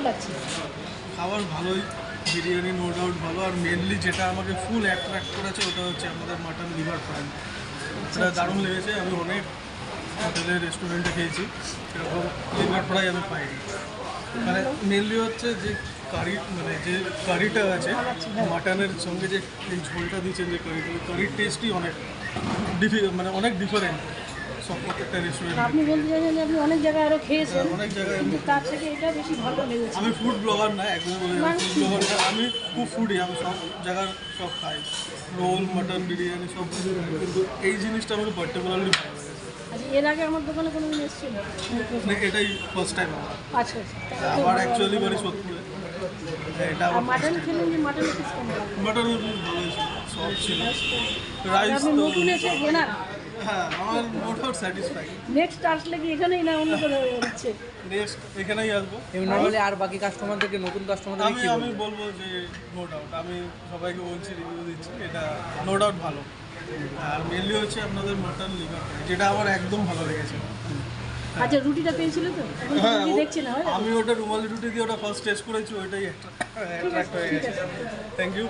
লাগছে? খাবার ভালোই, বিরিয়ানি নো ডাউট ভালো। আর মেনলি যেটা আমাকে ফুল অ্যাট্রাক্ট করেছে ওটা হচ্ছে আমাদের মাটন লিভার ফ্রাই। এটা দারুণ লেগেছে। আমি অনেক হোটেলে রেস্টুরেন্টে খেয়েছি, এরকম লিভার ফ্রাই আমি পাইনি। মানে মেনলি হচ্ছে যে কারি, মানে যে কারিটা আছে মাটনের সঙ্গে যে এই ঝোলটা দিচ্ছেন, যে কারিটা, ওই কারির টেস্টই অনেক মানে অনেক ডিফারেন্ট সব প্রত্যেকটা রেস্টুরেন্ট। আপনি বলতে চাইছেন যে আপনি অনেক জায়গায় আরও খেয়েছেন, অনেক জায়গায় কিন্তু তার থেকে এটা বেশি ভালো লেগেছে। আমি ফুড ব্লগার না, একদম ফুড ব্লগার না, আমি খুব ফুডি। আমি সব জায়গার সব খাই, রোল, মাটন, বিরিয়ানি সব কিছু খাই, কিন্তু এই জিনিসটা আমাকে পার্টিকুলারলি ভালো লেগেছে। আচ্ছা, এর আগে আমার দোকানে কোনো দিন এসেছিল? মানে এটাই ফার্স্ট টাইম আমার। আচ্ছা আচ্ছা। আমার অ্যাকচুয়ালি বাড়ি সোদপুরে। এটা আর আমার মাটন খেলেন, যে মাটনের পিস কেমন লাগলো? মাটন ভালো সব ছিল, রাইস আপনি তো নতুন এসে না, হ্যাঁ, আমার মোট আউট স্যাটিসফাইড। নেক্সট আসলে কি এখানেই না অন্য কোথাও হচ্ছে? নেক্সট এখানেই আসবো। এমনি হলে আর বাকি কাস্টমারদেরকে, নতুন কাস্টমারদেরকে আমি কি আমি বলবো? বলবো যে নো ডাউট, আমি সবাইকে বলছি, রিভিউ দিচ্ছি, এটা নো ডাউট ভালো। আর মেনলি হচ্ছে আপনাদের মাটন লিভার, যেটা আমার একদম ভালো লেগেছে। আচ্ছা, রুটিটা পেয়েছিল তো? এখন তো হ্যাঁ, রুটি দেখছি না, হয় না? আমি ওটা রুমালি রুটি দিয়ে ওটা ফার্স্ট টেস্ট করেছি, ওইটাই একটা অ্যাট্রাক্ট হয়ে গেছে। Thank you.